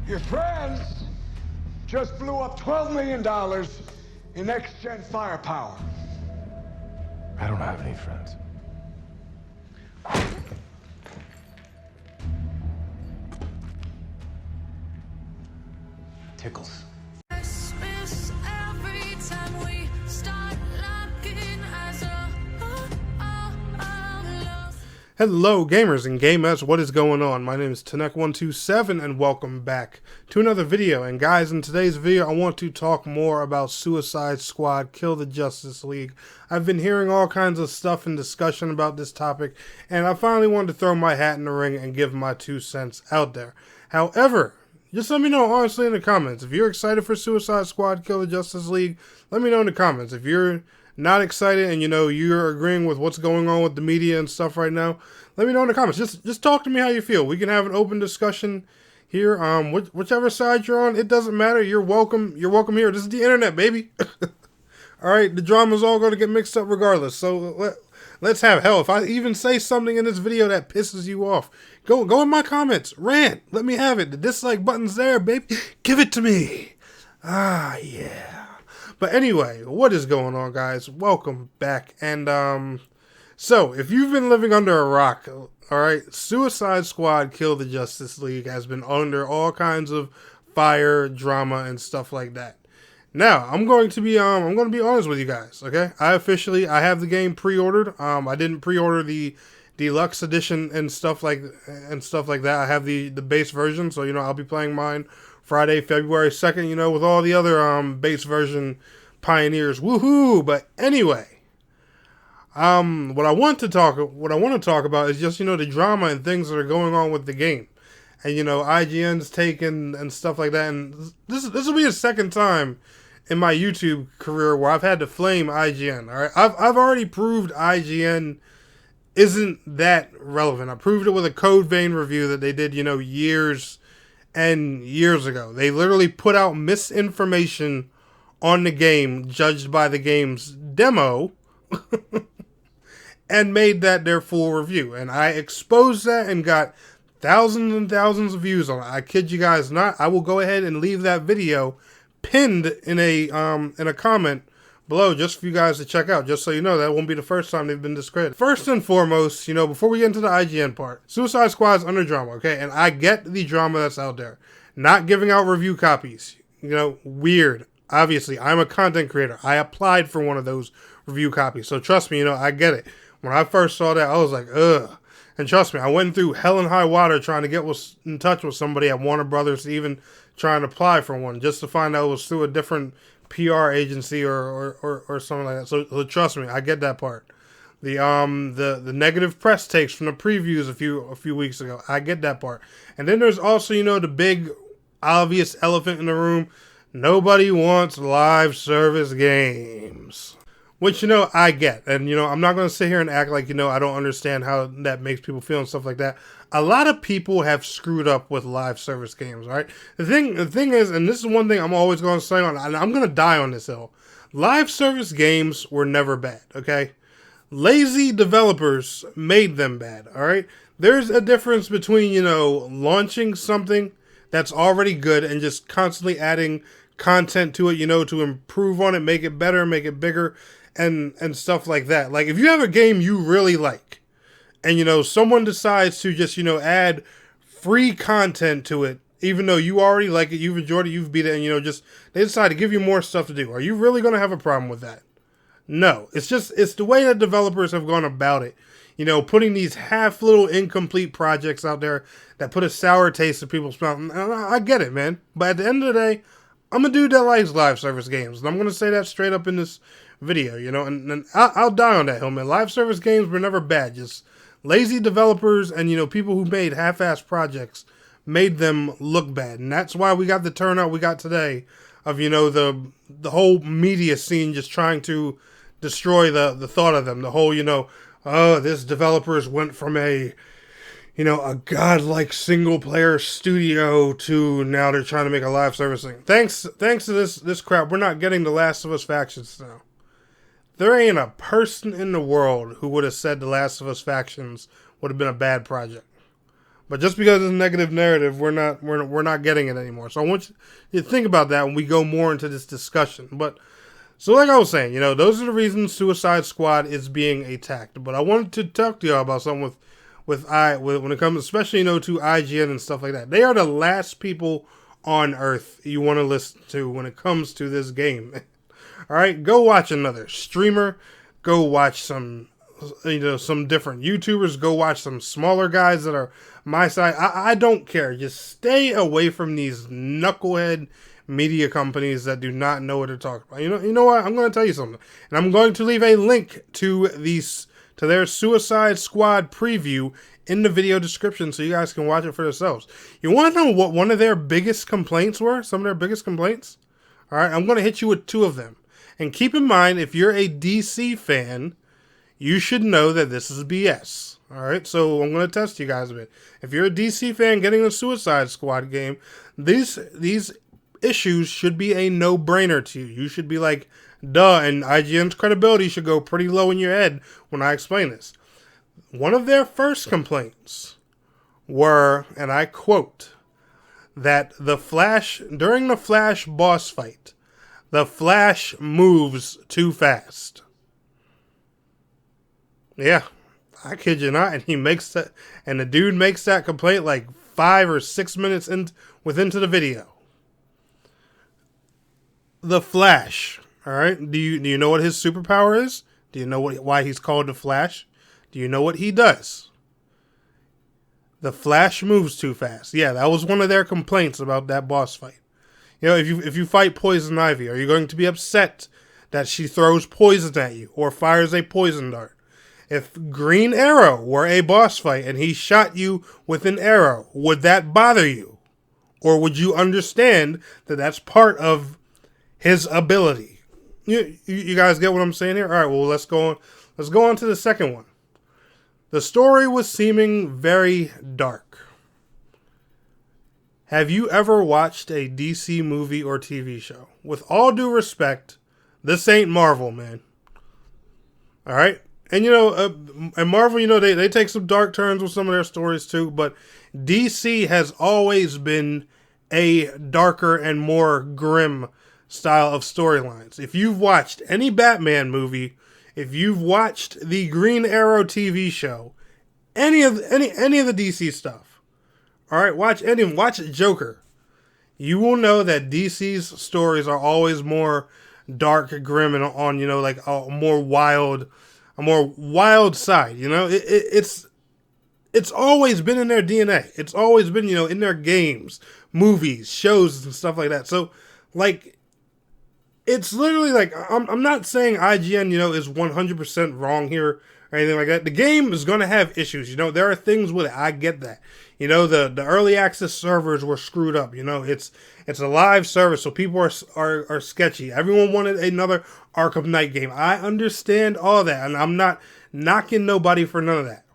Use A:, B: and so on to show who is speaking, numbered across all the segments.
A: Your friends just blew up $12 million in next-gen firepower.
B: I don't have any friends. Tickles.
C: Hello gamers and gamettes, what is going on? My name is Tanek127 and welcome back to another video. And guys, in today's video I want to talk more about Suicide Squad Kill the Justice League. I've been hearing all kinds of stuff and discussion about this topic, and I finally wanted to throw my hat in the ring and give my 2 cents out there. However, just let me know honestly in the comments. If you're excited for Suicide Squad Kill the Justice League, let me know in the comments. If you're not excited and you're agreeing with what's going on with the media and stuff right now, let me know in the comments. Just talk to me how you feel. We can have an open discussion here. Whichever side you're on, it doesn't matter. You're welcome here. This is the internet, baby. All right, the drama's all going to get mixed up regardless. So let's have hell. If I even say something in this video that pisses you off, go in my comments, rant. Let me have it. The dislike button's there, baby. Give it to me. Ah, yeah. But anyway, what is going on, guys? Welcome back. And so if you've been living under a rock, all right, Suicide Squad Kill the Justice League has been under all kinds of fire, drama, and stuff like that. Now, I'm going to be honest with you guys, okay? I have the game pre-ordered. I didn't pre-order the deluxe edition and stuff like that. I have the base version, so I'll be playing mine Friday, February 2nd, with all the other base version pioneers. Woohoo! But anyway, what I want to talk about is just the drama and things that are going on with the game. And IGN's take and stuff like that. And this will be the second time in my YouTube career where I've had to flame IGN. All right, I've already proved IGN isn't that relevant. I proved it with a Code Vein review that they did, years and years ago. They literally put out misinformation on the game, judged by the game's demo, and made that their full review. And I exposed that and got thousands and thousands of views on it. I kid you guys not. I will go ahead and leave that video pinned in a comment below just for you guys to check out, just so you know that won't be the first time they've been discredited. First and foremost, before we get into the IGN part, Suicide Squad's under drama, okay? And I get the drama that's out there. Not giving out review copies, weird. Obviously, I'm a content creator. I applied for one of those review copies, so trust me, I get it. When I first saw that, I was like, ugh. And trust me, I went through hell and high water trying to get in touch with somebody at Warner Brothers to even try and apply for one, just to find out it was through a different PR agency or something like that. So trust me, I get that part. The negative press takes from the previews a few weeks ago, I get that part. And then there's also the big obvious elephant in the room. Nobody wants live service games, which I get. And I'm not going to sit here and act like I don't understand how that makes people feel and stuff like that. A lot of people have screwed up with live service games, right? The thing is, and this is one thing I'm always going to say on, and I'm going to die on this hill. Live service games were never bad, okay? Lazy developers made them bad, all right? There's a difference between, launching something that's already good and just constantly adding content to it, to improve on it, make it better, make it bigger, and stuff like that. Like, if you have a game you really like, and someone decides to just add free content to it, even though you already like it, you've enjoyed it, you've beat it, and just they decide to give you more stuff to do, are you really going to have a problem with that? No. It's the way that developers have gone about it, putting these half little incomplete projects out there that put a sour taste in people's mouth. I get it, man, but at the end of the day, I'm a dude that likes live service games, and I'm going to say that straight up in this video, and I'll die on that hill, man. Live service games were never bad, just lazy developers and, people who made half-assed projects made them look bad. And that's why we got the turnout we got today of, the whole media scene just trying to destroy the thought of them. The whole, oh, this developers went from a godlike single-player studio to now they're trying to make a live service thing. Thanks to this crap, we're not getting the Last of Us factions now. There ain't a person in the world who would have said The Last of Us Factions would have been a bad project. But just because it's a negative narrative, we're not getting it anymore. So I want you to think about that when we go more into this discussion. But so like I was saying, those are the reasons Suicide Squad is being attacked. But I wanted to talk to y'all about something with when it comes, especially to IGN and stuff like that. They are the last people on Earth you want to listen to when it comes to this game. All right, go watch another streamer. Go watch some different YouTubers. Go watch some smaller guys that are my side. I don't care. Just stay away from these knucklehead media companies that do not know what they're talking about. You know what? I'm going to tell you something, and I'm going to leave a link to their Suicide Squad preview in the video description so you guys can watch it for yourselves. You want to know what one of their biggest complaints were? Some of their biggest complaints? All right, I'm going to hit you with two of them. And keep in mind, if you're a DC fan, you should know that this is BS. All right, so I'm going to test you guys a bit. If you're a DC fan getting a Suicide Squad game, these issues should be a no-brainer to you. You should be like, duh, and IGN's credibility should go pretty low in your head when I explain this. One of their first complaints were, and I quote, that during the Flash boss fight, the Flash moves too fast. Yeah, I kid you not. And the dude makes that complaint like 5 or 6 minutes into the video. The Flash, all right? Do you know what his superpower is? Do you know why he's called the Flash? Do you know what he does? The Flash moves too fast. Yeah, that was one of their complaints about that boss fight. If you fight Poison Ivy, are you going to be upset that she throws poison at you or fires a poison dart? If Green Arrow were a boss fight and he shot you with an arrow, would that bother you? Or would you understand that that's part of his ability? You guys get what I'm saying here? All right, well, let's go on to the second one. The story was seeming very dark. Have you ever watched a DC movie or TV show? With all due respect, this ain't Marvel, man. All right? And, and Marvel, they take some dark turns with some of their stories too, but DC has always been a darker and more grim style of storylines. If you've watched any Batman movie, if you've watched the Green Arrow TV show, any of the DC stuff, all right, watch Joker. You will know that DC's stories are always more dark, grim, and on like a more wild side. It's always been in their DNA. It's always been in their games, movies, shows, and stuff like that. So like, it's literally like I'm not saying IGN is 100% wrong here or anything like that. The game is going to have issues. There are things with it. I get that. The early access servers were screwed up. It's a live service, so people are sketchy. Everyone wanted another Arkham Knight game. I understand all that, and I'm not knocking nobody for none of that.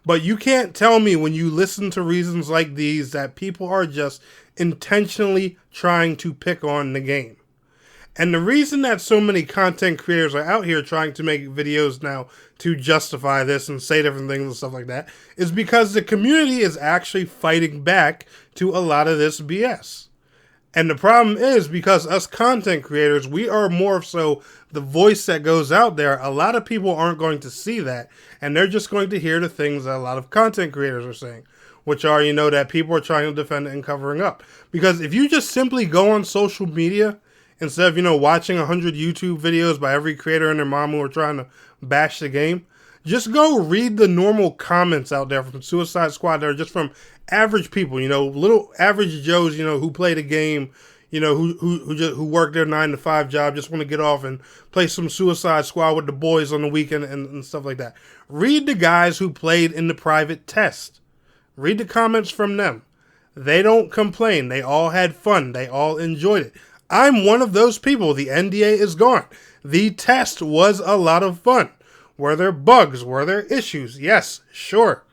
C: But you can't tell me when you listen to reasons like these that people are just intentionally trying to pick on the game. And the reason that so many content creators are out here trying to make videos now to justify this and say different things and stuff like that is because the community is actually fighting back to a lot of this BS. And the problem is because us content creators, we are more so the voice that goes out there. A lot of people aren't going to see that, and they're just going to hear the things that a lot of content creators are saying, which are, that people are trying to defend it and covering up. Because if you just simply go on social media instead of, watching 100 YouTube videos by every creator and their mom who are trying to bash the game, just go read the normal comments out there from Suicide Squad that are just from average people, little average Joes, who play the game, who work their 9-to-5 job, just want to get off and play some Suicide Squad with the boys on the weekend and stuff like that. Read the guys who played in the private test. Read the comments from them. They don't complain. They all had fun. They all enjoyed it. I'm one of those people. The NDA is gone. The test was a lot of fun. Were there bugs? Were there issues? Yes, sure.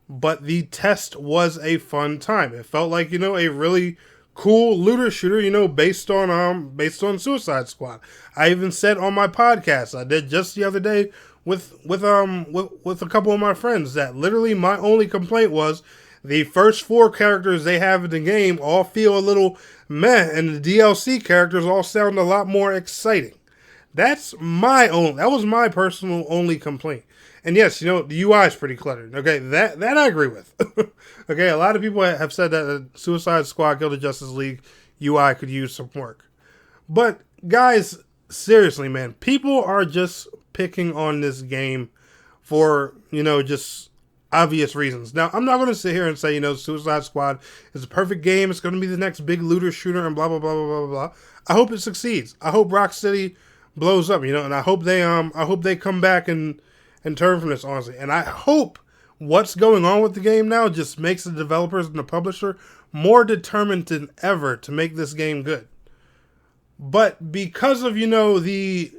C: But the test was a fun time. It felt like, a really cool looter shooter, based on Suicide Squad. I even said on my podcast I did just the other day with a couple of my friends that literally my only complaint was the first 4 characters they have in the game all feel a little meh, and the DLC characters all sound a lot more exciting. That was my personal only complaint. And yes, you know, the UI is pretty cluttered. Okay, that I agree with. Okay, a lot of people have said that the Suicide Squad Kill the Justice League UI could use some work. But guys, seriously, man, people are just picking on this game for, you know, just obvious reasons. Now, I'm not going to sit here and say, you know, Suicide Squad is a perfect game. It's going to be the next big looter shooter and blah, blah, blah, blah, blah, blah. I hope it succeeds. I hope Rocksteady blows up, you know, and I hope they come back and turn from this, honestly. And I hope what's going on with the game now just makes the developers and the publisher more determined than ever to make this game good. But because of, you know, the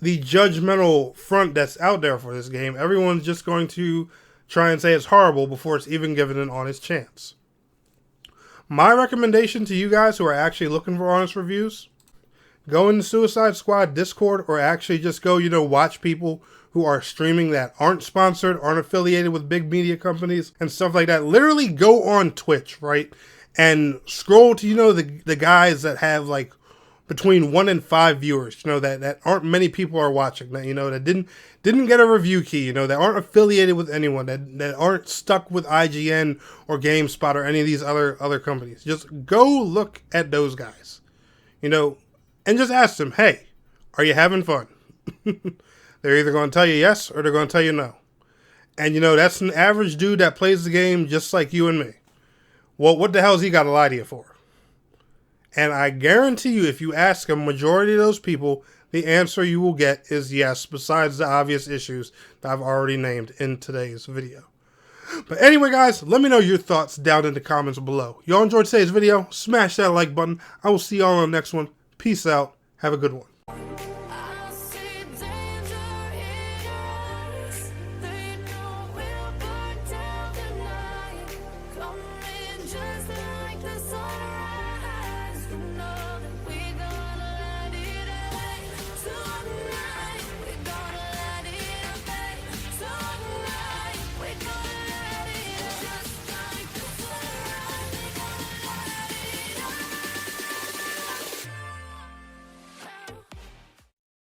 C: judgmental front that's out there for this game, everyone's just going to try and say it's horrible before it's even given an honest chance. My recommendation to you guys who are actually looking for honest reviews, go in the Suicide Squad Discord, or actually just go, you know, watch people who are streaming that aren't sponsored, aren't affiliated with big media companies and stuff like that. Literally go on Twitch, right? And scroll to, you know, the guys that have like between 1 and 5 viewers, you know, that aren't many people are watching, that, you know, that didn't get a review key, you know, that aren't affiliated with anyone, that aren't stuck with IGN or GameSpot or any of these other companies. Just go look at those guys, you know, and just ask them, hey, are you having fun? They're either going to tell you yes or they're going to tell you no. And, you know, that's an average dude that plays the game just like you and me. Well, what the hell has he got to lie to you for? And I guarantee you, if you ask a majority of those people, the answer you will get is yes, besides the obvious issues that I've already named in today's video. But anyway, guys, let me know your thoughts down in the comments below. Y'all enjoyed today's video? Smash that like button. I will see y'all on the next one. Peace out. Have a good one.